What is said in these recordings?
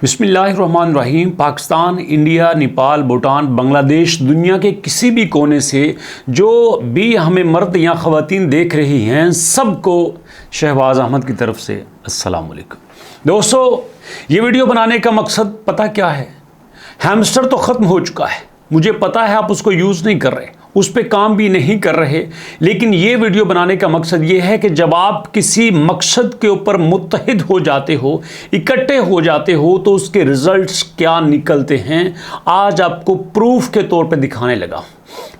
बिस्मिल्लाहिर्रहमानिर्रहीम। पाकिस्तान, इंडिया, नेपाल, भूटान, बांग्लादेश, दुनिया के किसी भी कोने से जो भी हमें मर्द या ख़वातीन देख रही हैं, सबको शहबाज अहमद की तरफ से अस्सलाम वालेकुम। दोस्तों, ये वीडियो बनाने का मकसद पता क्या है? हैमस्टर तो ख़त्म हो चुका है, मुझे पता है आप उसको यूज़ नहीं कर रहे, उस पर काम भी नहीं कर रहे, लेकिन ये वीडियो बनाने का मकसद ये है कि जब आप किसी मकसद के ऊपर मुत्तहिद हो जाते हो, इकट्ठे हो जाते हो, तो उसके रिजल्ट्स क्या निकलते हैं आज आपको प्रूफ के तौर पे दिखाने लगा।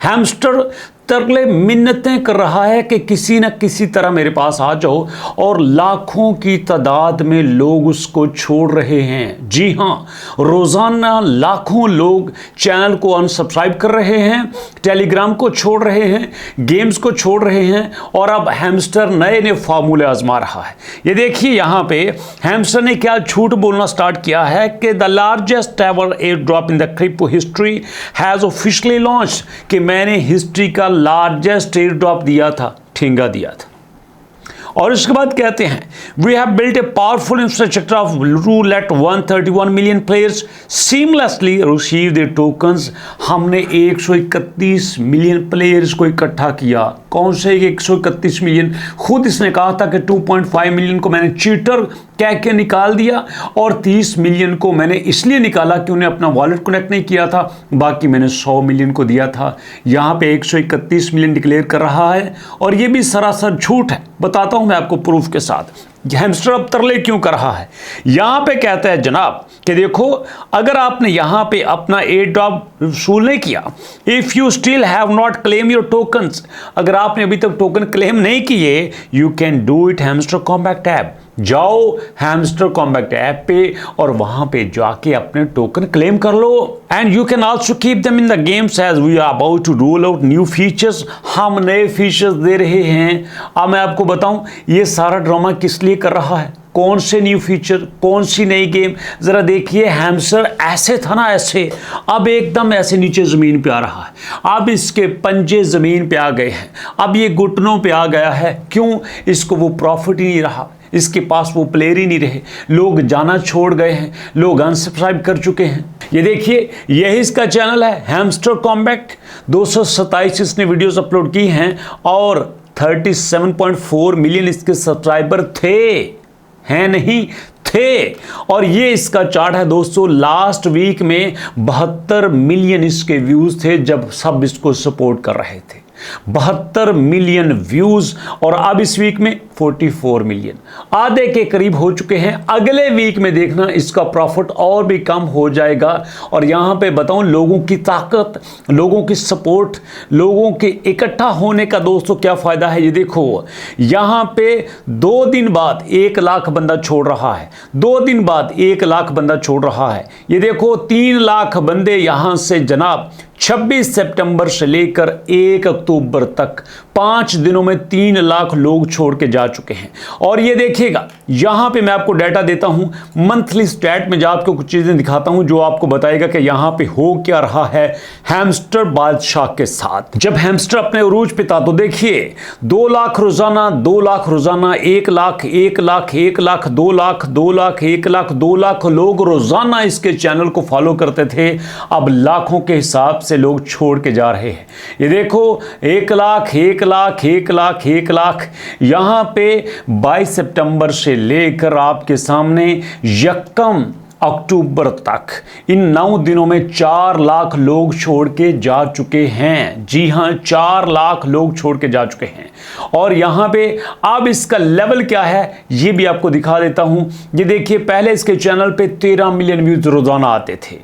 हैमस्टर तरले मिन्नतें कर रहा है कि किसी न किसी तरह मेरे पास आ जाओ, और लाखों की तादाद में लोग उसको छोड़ रहे हैं। जी हाँ, रोज़ाना लाखों लोग चैनल को अनसब्सक्राइब कर रहे हैं, टेलीग्राम को छोड़ रहे हैं, गेम्स को छोड़ रहे हैं, और अब हैमस्टर नए नए फार्मूले आजमा रहा है। ये देखिए, यहाँ पे हैमस्टर ने क्या झूठ बोलना स्टार्ट किया है कि the largest ever air drop in the crypto history has officially launch, कि मैंने हिस्ट्री का लार्जेस्ट एयर ड्रॉप दिया था, ठेंगा दिया था। और इसके बाद कहते हैं we have built a powerful infrastructure of rule at 131 million players seamlessly receive the tokens. हमने 131 मिलियन प्लेयर्स को इकट्ठा किया। कौन से 131 मिलियन? खुद इसने कहा था कि 2.5 मिलियन को मैंने चीटर कह के निकाल दिया, और 30 मिलियन को मैंने इसलिए निकाला कि उन्हें अपना वॉलेट कनेक्ट नहीं किया था, बाकी मैंने 100 मिलियन को दिया था। यहाँ पे 131 मिलियन डिक्लेयर कर रहा है, और ये भी सरासर झूठ है। बताता हूँ मैं आपको प्रूफ के साथ हैमस्टर अब तरले क्यों कर रहा है। यहां पे कहता है जनाब कि देखो, अगर आपने यहां पे अपना एयर ड्रॉप वसूल नहीं किया, if you still have not claim your tokens, अगर आपने अभी तक टोकन क्लेम नहीं किए, you can do it Hamster Kombat app. जाओ हैमस्टर कॉम्बैट ऐप पे और वहां पे जाके अपने टोकन क्लेम कर लो, and you can also keep them in the games as we are about to roll out new features. हम नए फीचर्स दे रहे हैं। अब मैं आपको बताऊं ये सारा ड्रामा किस लिए कर रहा है, कौन से न्यू फीचर, कौन सी नई गेम। जरा देखिए, हैमस्टर ऐसे था ना, ऐसे, अब एकदम ऐसे नीचे जमीन पे आ रहा है। अब इसके पंजे जमीन पे आ गए हैं, अब ये घुटनों पे आ गया है। क्यों? इसको वो प्रॉफिट ही नहीं रहा, इसके पास वो प्लेयर ही नहीं रहे, लोग जाना छोड़ गए हैं, लोग अनसब्सक्राइब कर चुके हैं। ये देखिए, यही इसका चैनल है हैमस्टर कॉम्बैट। 227 इसने वीडियोस अपलोड की हैं, और 37.4 मिलियन इसके सब्सक्राइबर थे, हैं नहीं थे। और ये इसका चार्ट है दोस्तों, लास्ट वीक में 72 मिलियन इसके व्यूज थे जब सब इसको सपोर्ट कर रहे थे। 72 मिलियन व्यूज, और अब इस वीक में 44 मिलियन, आधे के करीब हो चुके हैं। अगले वीक में देखना इसका प्रॉफिट और भी कम हो जाएगा। और यहां पे बताऊं, लोगों की ताकत, लोगों की सपोर्ट, लोगों के इकट्ठा होने का दोस्तों क्या फायदा है। ये देखो, यहां पे 2 दिन बाद 1 लाख बंदा छोड़ रहा है, 2 दिन बाद 1 लाख बंदा छोड़ रहा है। ये देखो, 3 लाख बंदे यहां से जनाब 26 सितंबर से लेकर 1 अक्टूबर तक 5 दिनों में 3 लाख लोग छोड़ के जा चुके हैं। और ये देखिएगा, यहां पे मैं आपको डाटा देता हूं, मंथली स्टैट में जो आपको कुछ चीजें दिखाता हूं जो आपको बताएगा कि यहां पे हो क्या रहा है हैमस्टर बादशाह के साथ। जब हैमस्टर अपने उरूज पे था तो देखिए, 2 लाख रोजाना, 2 लाख रोजाना, 1 लाख, 1 लाख, 1 लाख, 2 लाख, 2 लाख, 1 लाख, 2 लाख लोग रोजाना इसके चैनल को फॉलो करते थे। अब लाखों के हिसाब से लोग छोड़ के जा रहे हैं। ये देखो, 1 लाख, 1 लाख, 1 लाख, 1 लाख। यहां पे 22 सितंबर से लेकर आपके सामने 1 अक्टूबर तक इन 9 दिनों में 4 लाख लोग छोड़ के जा चुके हैं। जी हां, 4 लाख लोग छोड़ के जा चुके हैं। और यहां पे अब इसका लेवल क्या है ये भी आपको दिखा देता हूं। ये देखिए, पहले इसके चैनल पे 13 मिलियन व्यूज रोजाना आते थे,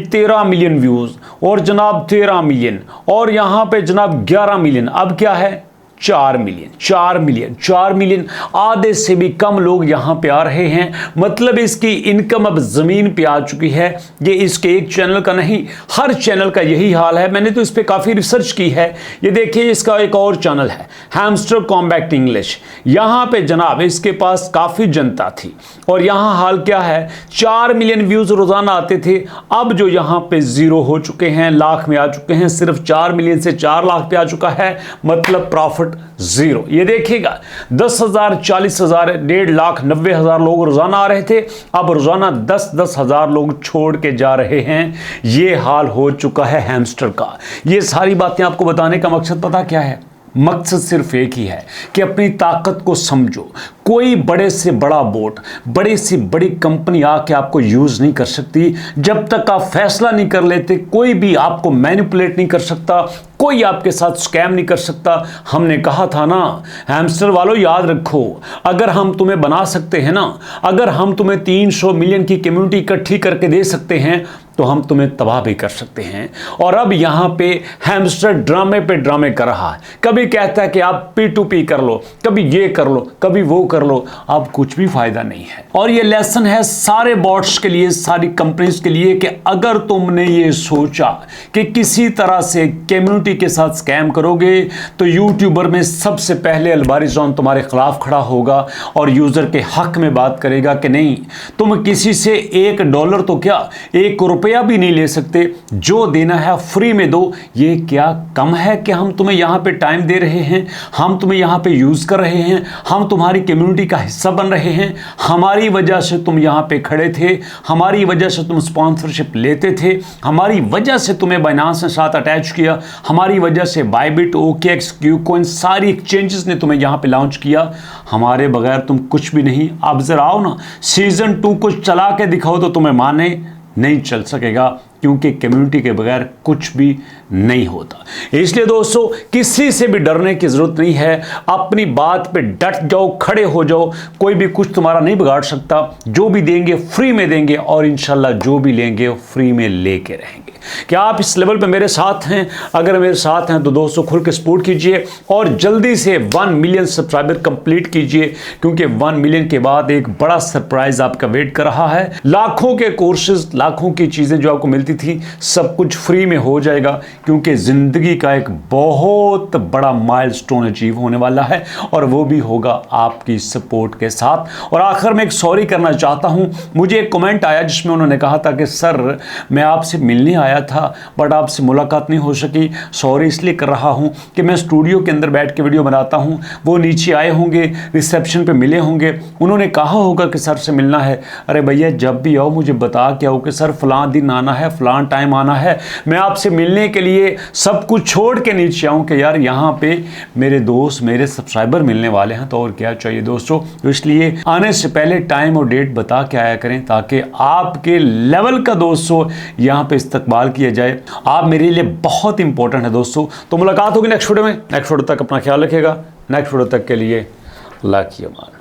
13 मिलियन व्यूज, और जनाब 13 मिलियन, और यहां पे जनाब 11 मिलियन। अब क्या है? 4 मिलियन, 4 मिलियन, 4 मिलियन। आधे से भी कम लोग यहां पे आ रहे हैं। मतलब इसकी इनकम अब जमीन पे आ चुकी है। ये इसके एक चैनल का नहीं, हर चैनल का यही हाल है। मैंने तो इस पे काफी रिसर्च की है। ये देखिए, इसका एक और चैनल है हैमस्टर कॉम्बैट इंग्लिश। यहां पे जनाब इसके पास काफी जनता थी, और यहां हाल क्या है, 4 मिलियन व्यूज रोजाना आते थे। अब जो यहां पे 0 हो चुके हैं, लाख में आ चुके हैं, सिर्फ 4 मिलियन से 4 लाख पे आ चुका है। मतलब प्रॉफिट 0। ये देखिएगा 10,000, 40,000, 1.5 लाख, 90,000 लोग रोजाना आ रहे थे, अब रोजाना 10-10 हजार लोग छोड़ के जा रहे हैं। ये हाल हो चुका है हैमस्टर का। ये सारी बातें आपको बताने का मकसद पता क्या है? मकसद सिर्फ एक ही है कि अपनी ताकत को समझो। कोई बड़े से बड़ा बोट, बड़ी से बड़ी कंपनी आके आपको यूज नहीं कर सकती जब तक आप फैसला नहीं कर लेते। कोई भी आपको मैनिपुलेट नहीं कर सकता, कोई आपके साथ स्कैम नहीं कर सकता। हमने कहा था ना हैमस्टर वालों, याद रखो, अगर हम तुम्हें बना सकते हैं ना, अगर हम तुम्हें 300 मिलियन की कम्युनिटी इकट्ठी करके दे सकते हैं तो हम तुम्हें तबाह भी कर सकते हैं। और अब यहां पे हैमस्टर ड्रामे पे ड्रामे कर रहा है। कभी कहता है कि आप P2P कर लो, कभी ये कर लो, कभी वो कर लो। अब कुछ भी फायदा नहीं है। और ये लेसन है सारे बॉट्स के लिए, सारी कंपनीज के लिए, कि अगर तुमने ये सोचा कि किसी तरह से कम्युनिटी के साथ स्कैम करोगे तो यूट्यूबर में सबसे पहले अल्बारिज़ोन तुम्हारे खिलाफ खड़ा होगा और यूजर के हक में बात करेगा कि नहीं, तुम किसी से $1 तो क्या ₹1 भी नहीं ले सकते, जो देना है फ्री में दो। ये क्या कम है कि हम तुम्हें यहां पे टाइम दे रहे हैं, हम तुम्हें यहां पे यूज कर रहे हैं, हम तुम्हारी कम्युनिटी का हिस्सा बन रहे हैं, हमारी वजह से तुम यहां पे खड़े थे, हमारी वजह से तुम स्पॉन्सरशिप लेते थे, हमारी वजह से तुम्हें बाइनांस ने साथ अटैच किया, हमारी वजह से बाइबिट, OKX, क्यूकॉइन, सारी एक्सचेंजेस ने तुम्हें यहां पे लॉन्च किया। हमारे बगैर तुम कुछ भी नहीं। अब जरा आओ ना, सीजन 2 को चला के दिखाओ तो तुम्हें माने नहीं चल सकेगा, क्योंकि कम्युनिटी के बगैर कुछ भी नहीं होता। इसलिए दोस्तों, किसी से भी डरने की जरूरत नहीं है। अपनी बात पे डट जाओ, खड़े हो जाओ। कोई भी कुछ तुम्हारा नहीं बिगाड़ सकता। जो भी देंगे फ्री में देंगे और इंशाल्लाह जो भी लेंगे फ्री में लेके रहेंगे। क्या आप इस लेवल पे मेरे साथ हैं? अगर मेरे साथ हैं तो दोस्तों खुल के सपोर्ट कीजिए और जल्दी से 1 मिलियन सब्सक्राइबर कंप्लीट कीजिए, क्योंकि 1 मिलियन के बाद एक बड़ा सरप्राइज आपका वेट कर रहा है। लाखों के कोर्सेज, लाखों की चीजें जो आपको मिलती थी, सब कुछ फ्री में हो जाएगा, क्योंकि जिंदगी का एक बहुत बड़ा माइलस्टोन अचीव होने वाला है और वो भी होगा आपकी सपोर्ट के साथ। और आखिर में एक सॉरी करना चाहता हूं। मुझे एक कमेंट आया जिसमें उन्होंने कहा था कि सर, मैं आपसे मिलने आया था बट आपसे मुलाकात नहीं हो सकी। सॉरी इसलिए कर रहा हूं कि मैं स्टूडियो के अंदर बैठ के वीडियो बनाता हूं, वो नीचे आए होंगे, रिसेप्शन पे मिले होंगे, उन्होंने कहा होगा कि सर से मिलना है। अरे भैया, जब भी आओ मुझे बता के आओ कि सर फलां दिन आना है, फलां टाइम आना है। मैं आपसे मिलने के लिए सब कुछ छोड़ के नीचे आऊं कि यार यहाँ पे मेरे दोस्त, मेरे सब्सक्राइबर मिलने वाले हैं, तो और क्या चाहिए दोस्तों। तो इसलिए आने से पहले टाइम और डेट बता के आया करें, ताकि आपके लेवल का दोस्तों यहाँ पे इस्तकबाल किया जाए। आप मेरे लिए बहुत इंपॉर्टेंट है दोस्तों। तो मुलाकात होगी नेक्स्ट वीडियो में। नेक्स्ट वीडियो तक अपना ख्याल रखिएगा। नेक्स्ट वीडियो तक के लिए अल्लाह की अमान।